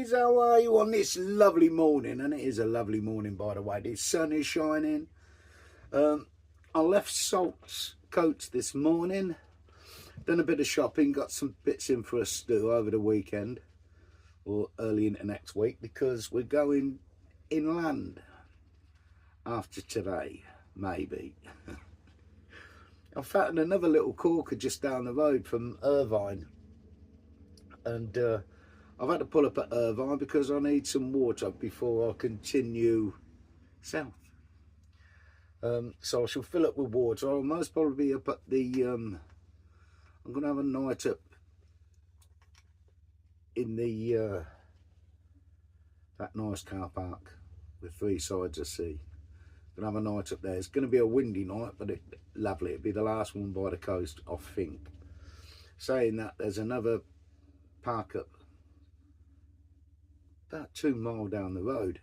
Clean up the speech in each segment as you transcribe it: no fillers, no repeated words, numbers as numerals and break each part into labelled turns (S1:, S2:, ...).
S1: lovelies, how are you on this lovely morning? And it is a lovely morning, by the way. The sun is shining. I left Salt's Coats this morning, done a bit of shopping, got some bits in for a stew over the weekend or early into next week, because we're going inland after today, maybe. I found another little corker just down the road from Irvine, and I've had to pull up at Irvine because I need some water before I continue south. So I shall fill up with water. I'll most probably be up at the I'm going to have a night up in the that nice car park with 3 sides of sea. Gonna have a night up there. It's going to be a windy night, but lovely. It'll be the last one by the coast, I think. Saying that, there's another park up about 2 miles down the road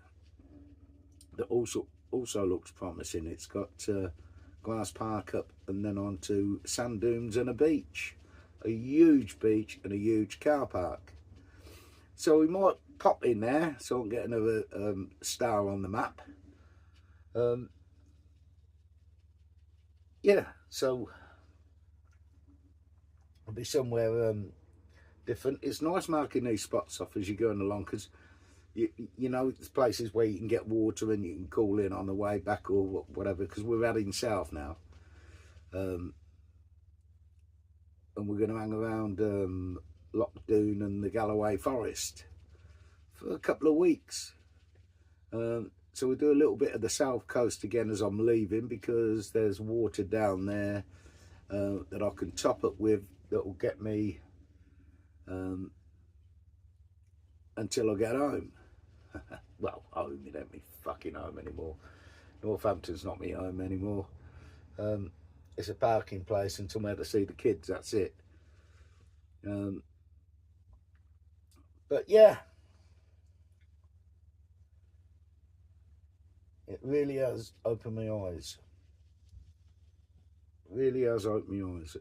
S1: that also looks promising. It's got glass park up and then onto sand dunes and a beach, a huge beach and a huge car park. So we might pop in there so I can get another star on the map. Yeah, so I'll be somewhere different. It's nice marking these spots off as you're going along, because you know, there's places where you can get water and you can call in on the way back or whatever, because we're heading south now. And we're going to hang around Loch Doon and the Galloway Forest for a couple of weeks. So we'll do a little bit of the south coast again as I'm leaving, because there's water down there that I can top up with, that will get me until I get home. Well, home, it ain't me fucking home anymore. Northampton's not me home anymore. It's a parking place and somewhere to see the kids, that's it. But yeah, it really has opened my eyes. Really has opened my eyes.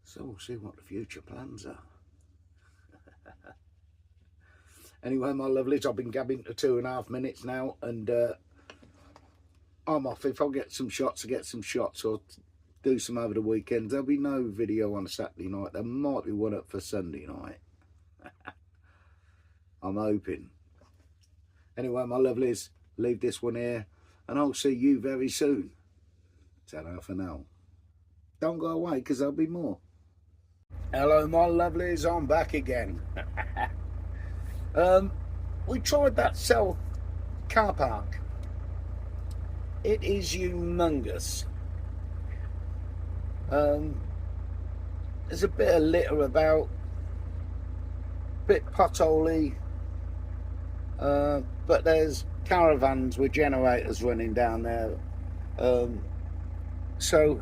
S1: So we'll see what the future plans are. Anyway, my lovelies, I've been gabbing for 2.5 minutes now, and I'm off. If I get some shots, I get some shots, or do some over the weekend. There'll be no video on a Saturday night. There might be one up for Sunday night. I'm hoping. Anyway, my lovelies, leave this one here, and I'll see you very soon. Ta-ra for now. Don't go away, because there'll be more. Hello, my lovelies, I'm back again. We tried that South car park. It is humongous. There's a bit of litter about, bit potholey, but there's caravans with generators running down there. So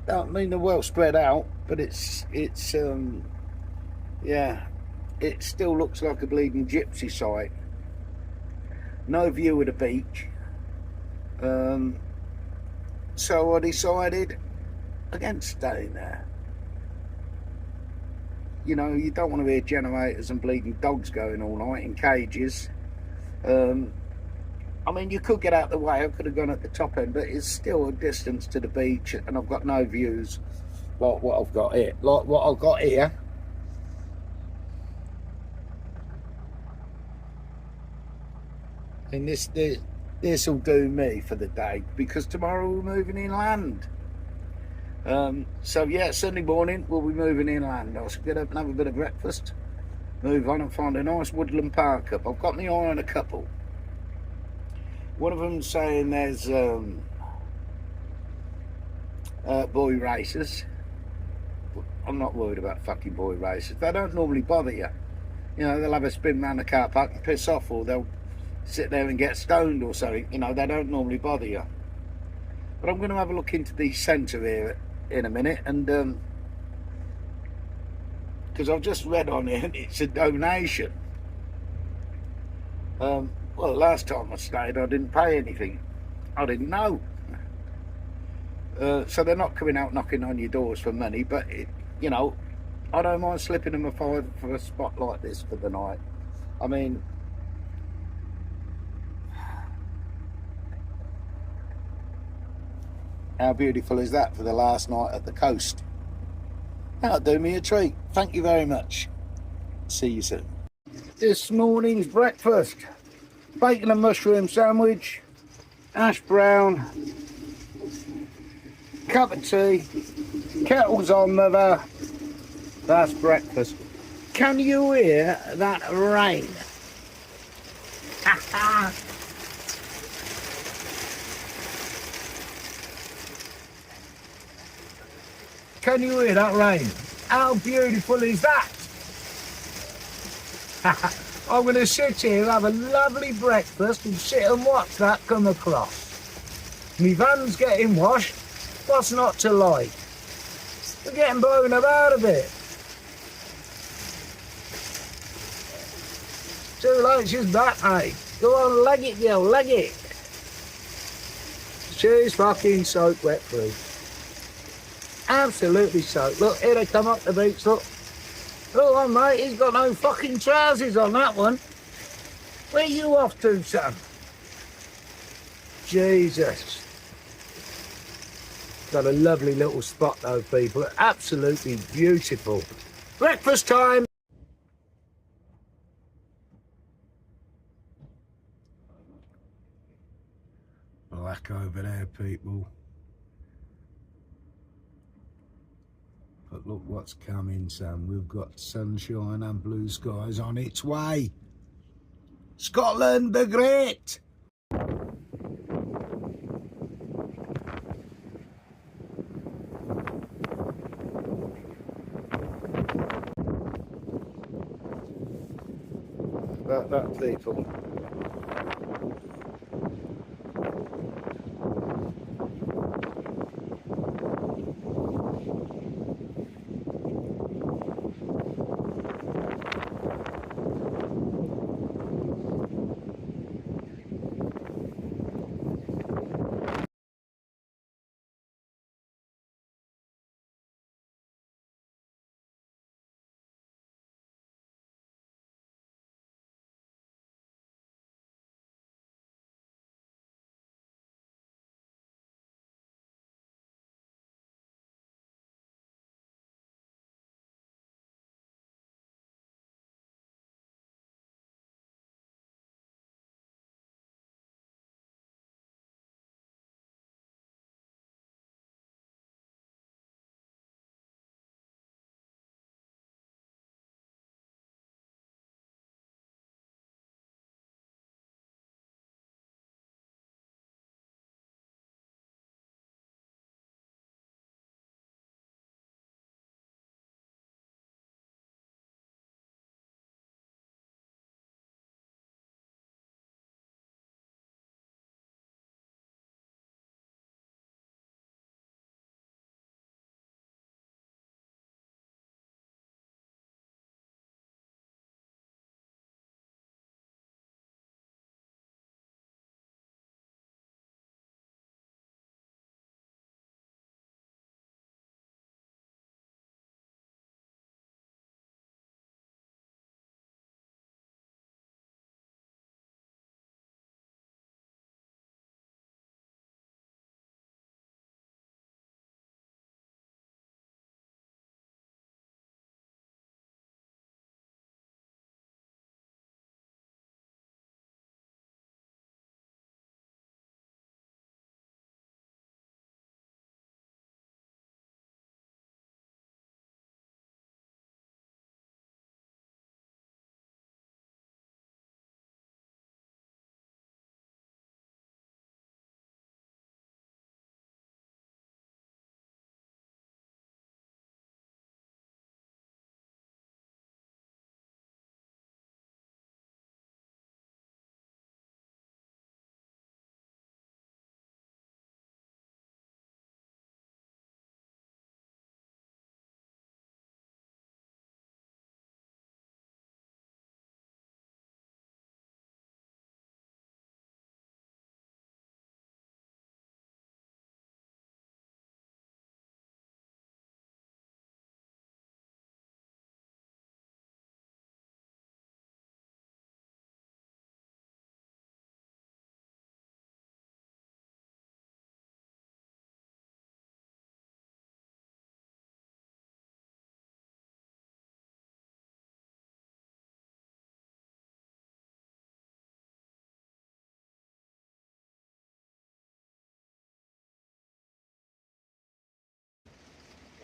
S1: I mean, they're well spread out, but it's yeah, it still looks like a bleeding gypsy site. No view of the beach. So I decided against staying there. You know, you don't want to hear generators and bleeding dogs going all night in cages. I mean, you could get out the way. I could have gone at the top end, but it's still a distance to the beach, and I've got no views like what I've got here. Like what I've got here. And this will do me for the day, because tomorrow we're moving inland. So yeah, Sunday morning we'll be moving inland. I'll get up and have a bit of breakfast, move on and find a nice woodland park up. I've got my eye on a couple. One of them saying there's boy races. I'm not worried about fucking boy races. They don't normally bother you. You know, they'll have a spin round the car park and piss off, or they'll sit there and get stoned or something. You know, they don't normally bother you. But I'm going to have a look into the centre here in a minute, and because I've just read on it, it's a donation. Well, last time I stayed, I didn't pay anything. I didn't know. So they're not coming out knocking on your doors for money, but, you know, I don't mind slipping in a five for a spot like this for the night. I mean, how beautiful is that for the last night at the coast? That'll do me a treat. Thank you very much. See you soon. This morning's breakfast: bacon and mushroom sandwich, hash brown, cup of tea, kettle's on, mother. That's breakfast. Can you hear that rain? Can you hear that rain? How beautiful is that? I'm going to sit here, have a lovely breakfast and sit and watch that come across. My van's getting washed. What's not to like? We're getting blown about a bit. Too late, she's back, mate. Go on, leg it, girl, leg it. She's fucking soaked wet through. Absolutely soaked. Look, here they come up the beach, look. Go on, mate, he's got no fucking trousers on, that one. Where you off to, son? Jesus. Got a lovely little spot, though, people. Absolutely beautiful. Breakfast time. Black over there, people. But look what's coming, son. We've got sunshine and blue skies on its way. Scotland the Great! That people.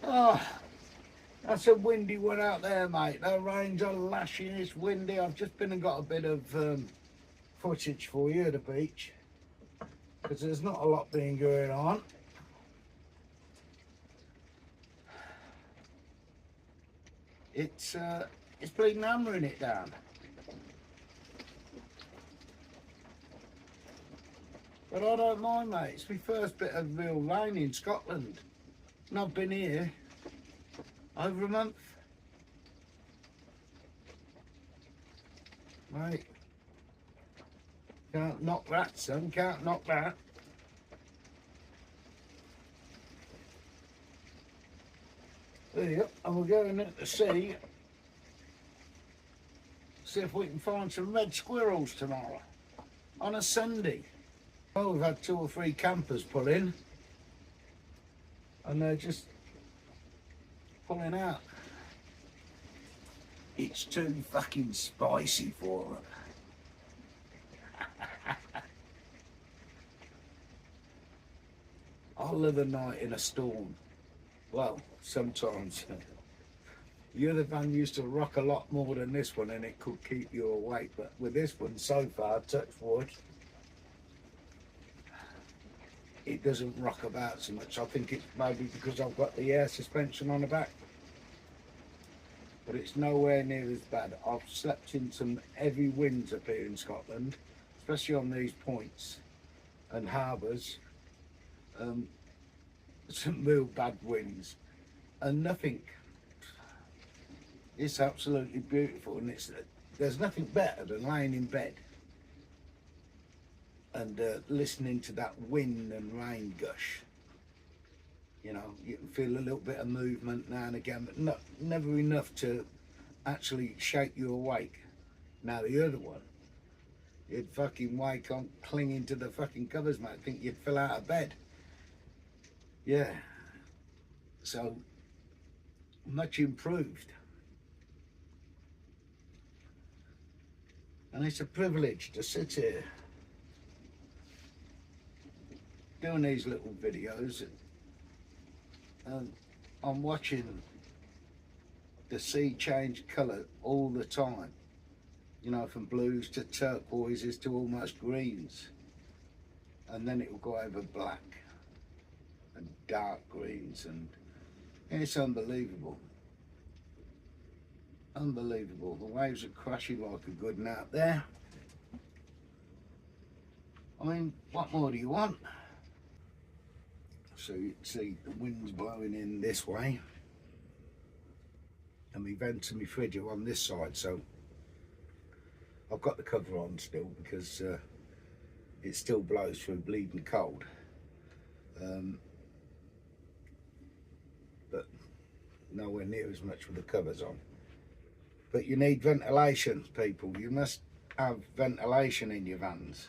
S1: Oh, that's a windy one out there, mate. The rains are lashing, it's windy. I've just been and got a bit of footage for you at the beach, because there's not a lot being going on. It's bleeding hammering it down. But I don't mind, mate. It's my first bit of real rain in Scotland. And I've been here over a month. Mate, can't knock that, son. Can't knock that. There you go. And we're going out to see if we can find some red squirrels tomorrow on a Sunday. Well, we've had 2 or 3 campers pull in and they're just pulling out. It's too fucking spicy for them. I'll live a night in a storm. Well, sometimes. The other van used to rock a lot more than this one and it could keep you awake, but with this one so far, touch wood, it doesn't rock about so much. I think it's maybe because I've got the air suspension on the back, but it's nowhere near as bad. I've slept in some heavy winds up here in Scotland, especially on these points and harbours. Some real bad winds and nothing. It's absolutely beautiful, and there's nothing better than laying in bed and listening to that wind and rain gush. You know, you can feel a little bit of movement now and again, but never enough to actually shake you awake. Now the other one, you'd fucking wake on clinging to the fucking covers, mate. I think you'd fell out of bed. Yeah, so much improved. And it's a privilege to sit here doing these little videos, and I'm watching the sea change colour all the time. You know, from blues to turquoises to almost greens. And then it will go over black and dark greens, and it's unbelievable. Unbelievable. The waves are crashing like a good one out there. I mean, what more do you want? So you can see the wind's blowing in this way, and my vents and my fridge are on this side, so I've got the cover on still because it still blows through bleeding cold. But nowhere near as much with the covers on. But you need ventilation, people. You must have ventilation in your vans.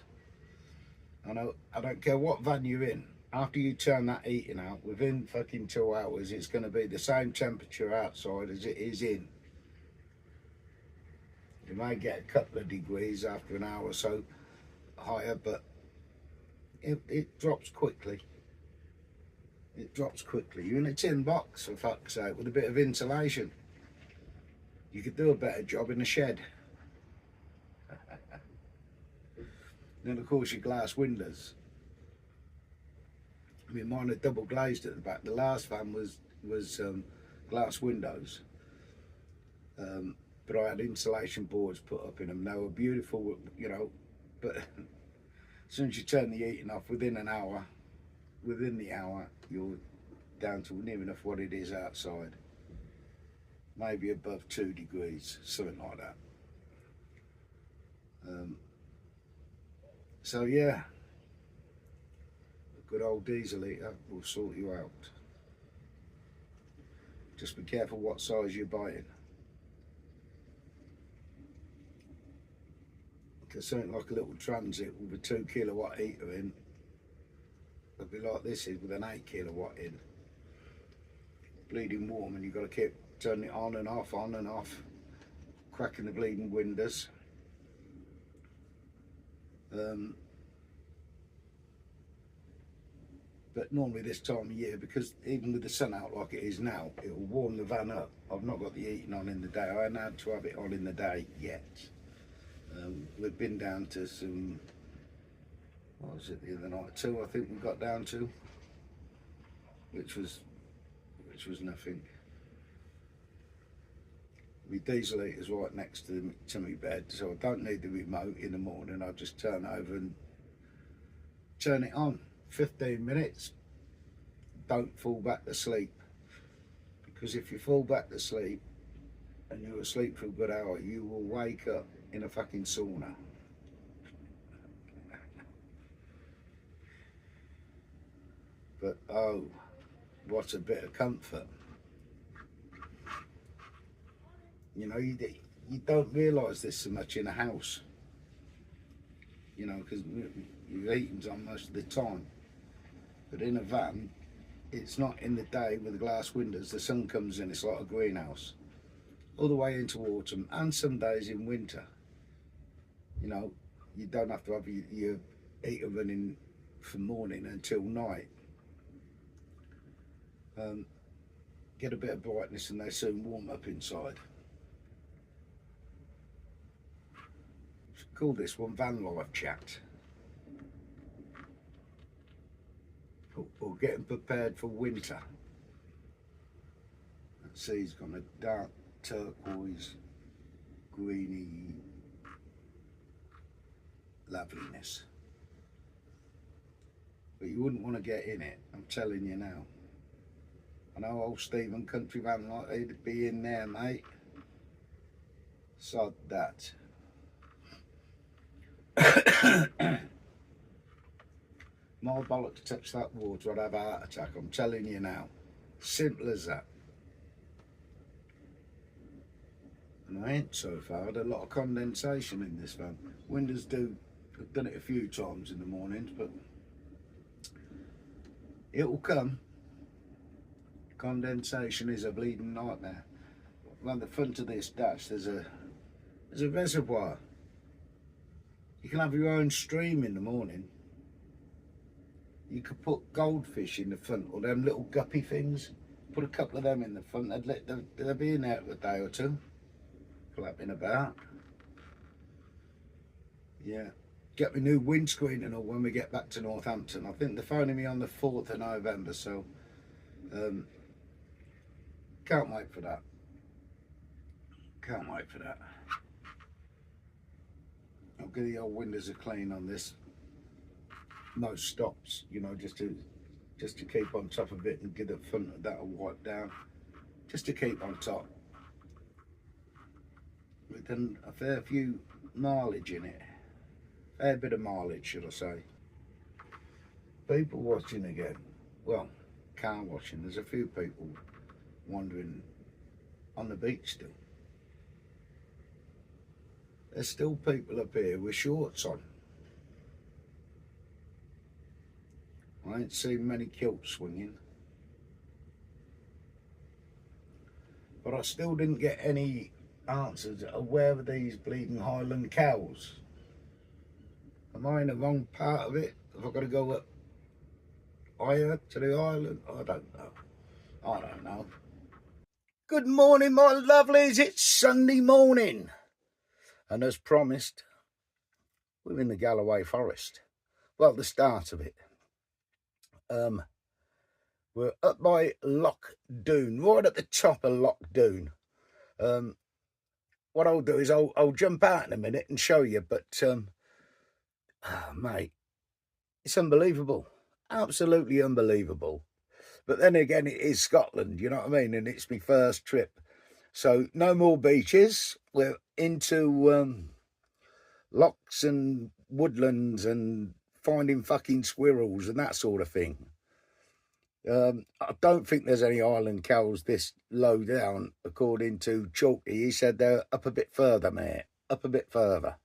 S1: I don't care what van you're in. After you turn that heating out, within fucking 2 hours, it's going to be the same temperature outside as it is in. You may get a couple of degrees after an hour or so higher, but it drops quickly. It drops quickly. You're in a tin box, for fuck's sake, with a bit of insulation. You could do a better job in a shed. Then of course your glass windows. I mean, mine are double glazed at the back. The last van was glass windows, but I had insulation boards put up in them. They were beautiful, you know, but as soon as you turn the heating off, within the hour, you're down to near enough what it is outside. Maybe above 2 degrees, something like that. So yeah, a good old diesel heater will sort you out. Just be careful what size you're buying. Because something like a little transit with a 2 kilowatt heater in, it'll be like this is with an 8 kilowatt in. Bleeding warm, and you've got to keep turning it on and off, cracking the bleeding windows. But normally this time of year, because even with the sun out like it is now, it will warm the van up. I've not got the heating on in the day. I haven't had to have it on in the day yet. We've been down to some, what was it the other night? 2, I think we got down to, which was nothing. My diesel heater's right next to my bed, so I don't need the remote in the morning. I just turn over and turn it on. 15 minutes, don't fall back to sleep, because if you fall back to sleep and you're asleep for a good hour, you will wake up in a fucking sauna. But oh, what a bit of comfort. You know, you don't realise this so much in a house, you know, because your heating's on most of the time. But in a van, it's not in the day with the glass windows. The sun comes in, it's like a greenhouse. All the way into autumn and some days in winter. You know, you don't have to have your heater running from morning until night. Get a bit of brightness and they soon warm up inside. Call this one Vanlife chat. Or getting prepared for winter. That sea's got a dark turquoise, greeny loveliness. But you wouldn't want to get in it, I'm telling you now. I know old Stephen Country Van like he'd be in there, mate. Sod that. My bollock to touch that water, I'd have a heart attack, I'm telling you now. Simple as that. And I ain't so far. I had a lot of condensation in this van. Windows I've done it a few times in the mornings, but it will come. Condensation is a bleeding nightmare. Around the front of this dash, there's a reservoir. You can have your own stream in the morning. You could put goldfish in the front, or them little guppy things. Put a couple of them in the front. They'll be in there for a day or two, flapping about. Yeah, get my new windscreen and all when we get back to Northampton. I think they're phoning me on the 4th of November, so can't wait for that. Can't wait for that. I'll give the old windows a clean on this. Most stops, you know, just to keep on top of it and get the front of that wipe down, just to keep on top. We've done a fair few mileage in it, fair bit of mileage, should I say. People watching again, well, car watching. There's a few people wandering on the beach still. There's still people up here with shorts on. I ain't seen many kilts swinging. But I still didn't get any answers of where are these bleeding Highland cows? Am I in the wrong part of it? Have I got to go up higher to the island? I don't know. I don't know. Good morning, my lovelies. It's Sunday morning. And as promised, we're in the Galloway Forest. Well, the start of it. We're up by Loch Doon, right at the top of Loch Doon. What I'll do is I'll jump out in a minute and show you, but mate, it's unbelievable, absolutely unbelievable. But then again, it is Scotland, you know what I mean, and it's my first trip, so no more beaches. We're into lochs and woodlands and finding fucking squirrels and that sort of thing. I don't think there's any island cows this low down, according to Chalky. He said they're up a bit further, mate, up a bit further.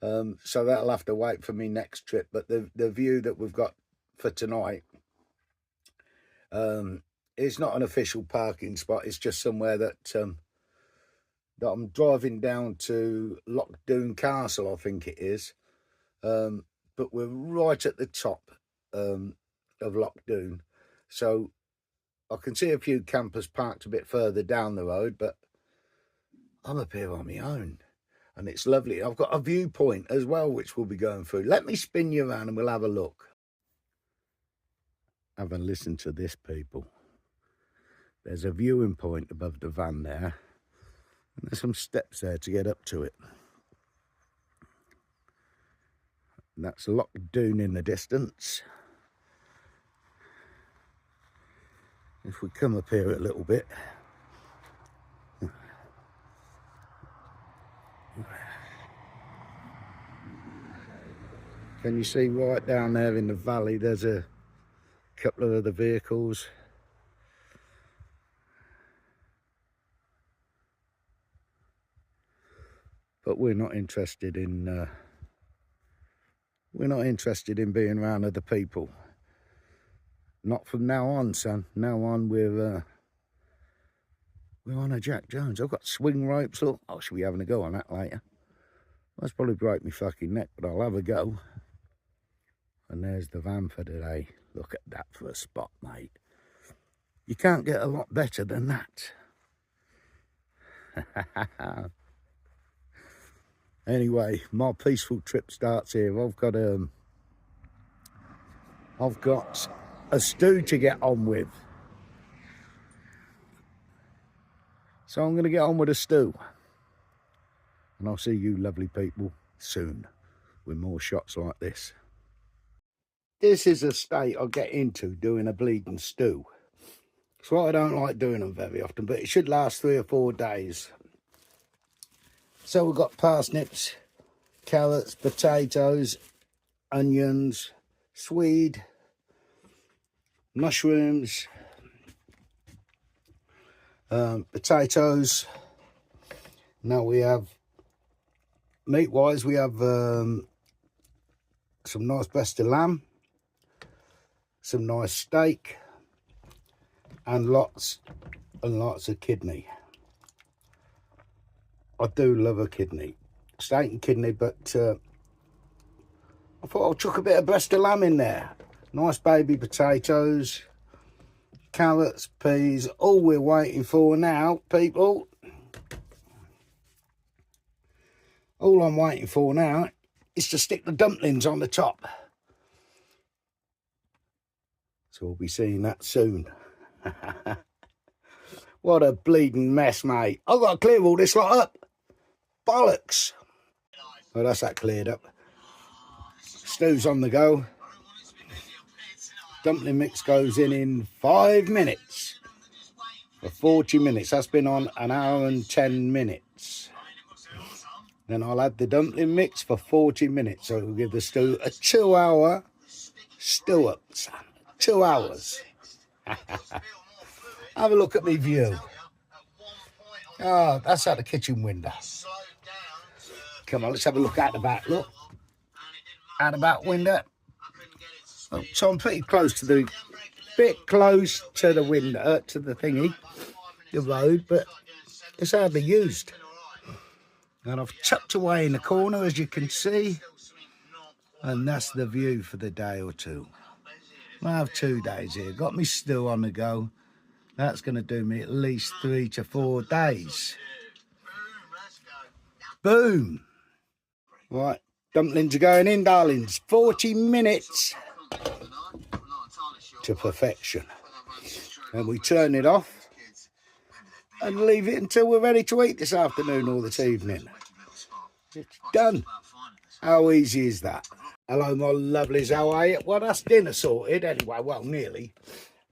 S1: So that'll have to wait for me next trip. But the view that we've got for tonight, it's not an official parking spot. It's just somewhere that I'm driving down to Loch Doon Castle, I think it is. But we're right at the top. of Loch Doon. So I can see a few campers parked a bit further down the road, but I'm up here on my own. And it's lovely. I've got a viewpoint as well, which we'll be going through. Let me spin you around and we'll have a look. Have a listen to this, people. There's a viewing point above the van there. And there's some steps there to get up to it. And that's Loch Doon in the distance. If we come up here a little bit. Can you see right down there in the valley, there's a couple of other vehicles. But we're not interested in being around other people. Not from now on, son. Now on we're on a Jack Jones. I've got swing ropes. Look, I should be having a go on that later. That's probably break my fucking neck, but I'll have a go. And there's the van for today. Look at that for a spot, mate. You can't get a lot better than that. Anyway, my peaceful trip starts here. I've got a stew to get on with. So I'm going to get on with a stew. And I'll see you lovely people soon with more shots like this. This is a state I get into doing a bleeding stew. It's why I don't like doing them very often, but it should last 3 or 4 days. So we've got parsnips, carrots, potatoes, onions, swede, mushrooms, potatoes. Now we have, meat-wise, we have some nice breast of lamb, some nice steak, and lots of kidney. I do love a kidney, steak and kidney, but I thought I'll chuck a bit of breast of lamb in there. Nice baby potatoes, carrots, peas. All we're waiting for now, people, all I'm waiting for now is to stick the dumplings on the top. So we'll be seeing that soon. What a bleeding mess, mate. I've got to clear all this lot up. Bollocks. Well, that's that cleared up. Stew's on the go. Dumpling mix goes in 5 minutes. For 40 minutes. That's been on 1 hour and 10 minutes. Then I'll add the dumpling mix for 40 minutes. So it'll give the stew a 2-hour stew up, son. 2 hours. Have a look at me view. Oh, that's out the kitchen window. Come on, let's have a look out the back. Look. Out the back window. Oh, so I'm pretty close to the, bit close to the window, to the thingy, the road, but it's hardly used. And I've tucked away in the corner, as you can see. And that's the view for the day or two. I have 2 days here. Got me stew on the go. That's going to do me at least 3 to 4 days. Boom. Right, dumplings are going in, darlings. 40 minutes to perfection. And we turn it off and leave it until we're ready to eat this afternoon or this evening. It's done. How easy is that? Hello, my lovelies, how are you? Well, that's dinner sorted anyway, well, nearly.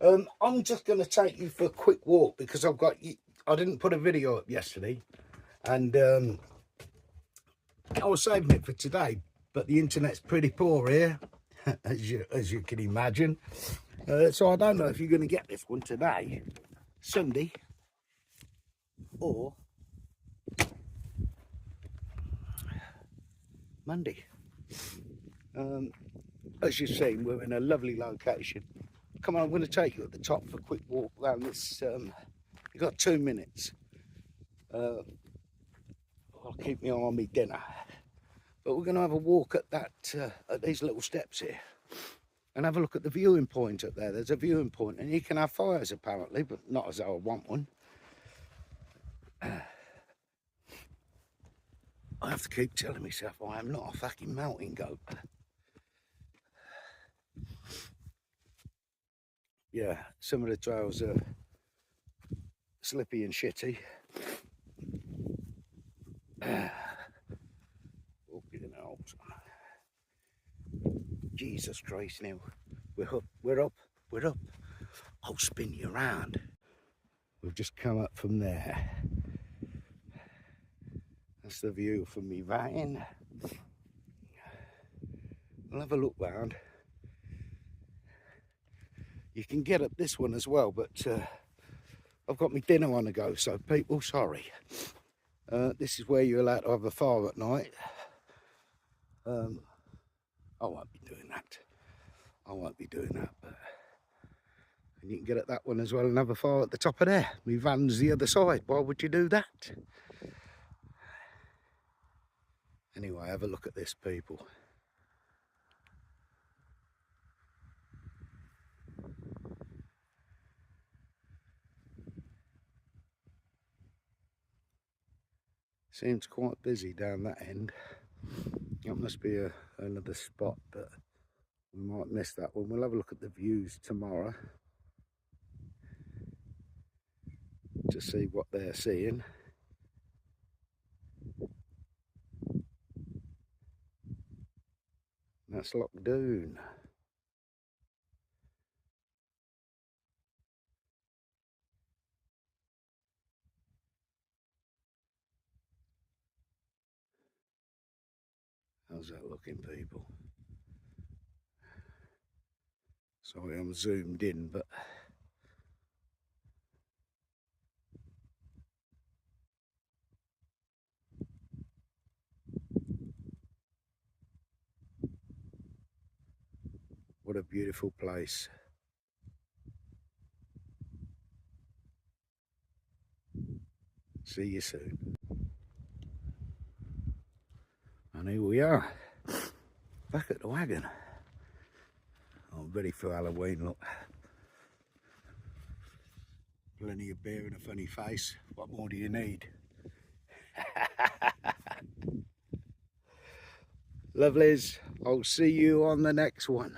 S1: I'm just going to take you for a quick walk because I didn't put a video up yesterday. And I was saving it for today, but the internet's pretty poor here, as you can imagine. So I don't know if you're going to get this one today, Sunday, or Monday. As you've seen, we're in a lovely location. Come on, I'm going to take you at the top for a quick walk around this. You've got 2 minutes. I'll keep my eye on me dinner. But we're going to have a walk at that, at these little steps here. and have a look at the viewing point up there. There's a viewing point, and you can have fires apparently, but not as though I want one. I have to keep telling myself I am not a fucking mountain goat. Yeah, some of the trails are slippy and shitty. Jesus Christ, now we're up. I'll spin you around. We've just come up from there. That's the view from me van. We'll have a look round. You can get up this one as well, but I've got my dinner on the go, so people, sorry. This is where you're allowed to have a fire at night. I won't be doing that. But and you can get at that one as well and have a fire at the top of there. My van's the other side. Why would you do that? Anyway, have a look at this, people. Seems quite busy down that end. That must be another spot, but we might miss that one. We'll have a look at the views tomorrow to see what they're seeing. That's Loch Doon. How's that looking, people? Sorry, I'm zoomed in, but what a beautiful place. See you soon. And here we are, back at the wagon. I'm ready for Halloween, look. Plenty of beer and a funny face. What more do you need? Lovelies, I'll see you on the next one.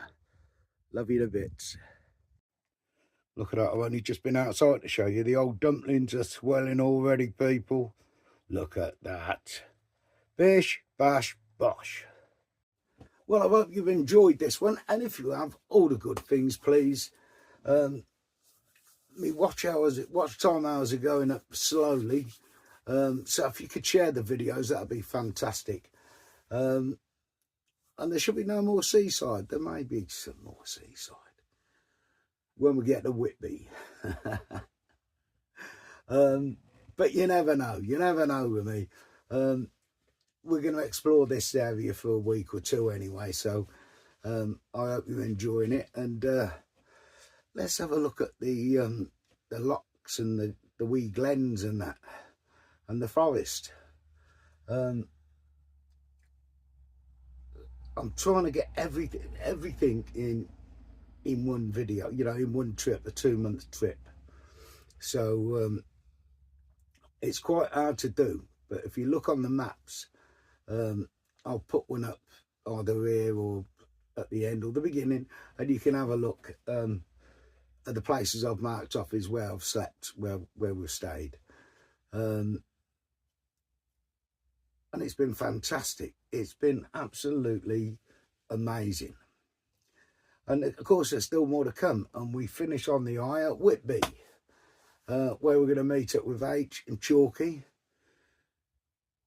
S1: Love you to bits. Look at that, I've only just been outside to show you. The old dumplings are swelling already, people. Look at that. Bish, bash, bosh. Well, I hope you've enjoyed this one, and if you have, all the good things, please. Me watch time hours are going up slowly, so if you could share the videos, that'd be fantastic. And there should be no more seaside. There may be some more seaside when we get to Whitby. But you never know with me. We're going to explore this area for a week or two anyway, so I hope you're enjoying it. And let's have a look at the lochs and the wee glens and that, and the forest. I'm trying to get everything in one video, you know, in one trip, a 2-month trip. So it's quite hard to do, but if you look on the maps, I'll put one up either here or at the end or the beginning, and you can have a look at the places I've marked off is where I've slept, where we've stayed. And it's been fantastic. It's been absolutely amazing. And of course, there's still more to come. And we finish on the eye at Whitby, where we're going to meet up with H and Chalky.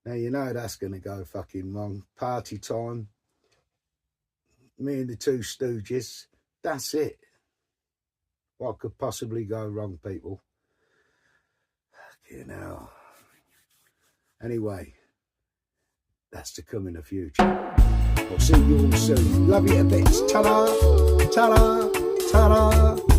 S1: Now, you know that's going to go fucking wrong. Party time. Me and the two Stooges. That's it. What could possibly go wrong, people? You know. Anyway, that's to come in the future. I'll see you all soon. Love you to bits. Ta-da, ta-da, ta-da.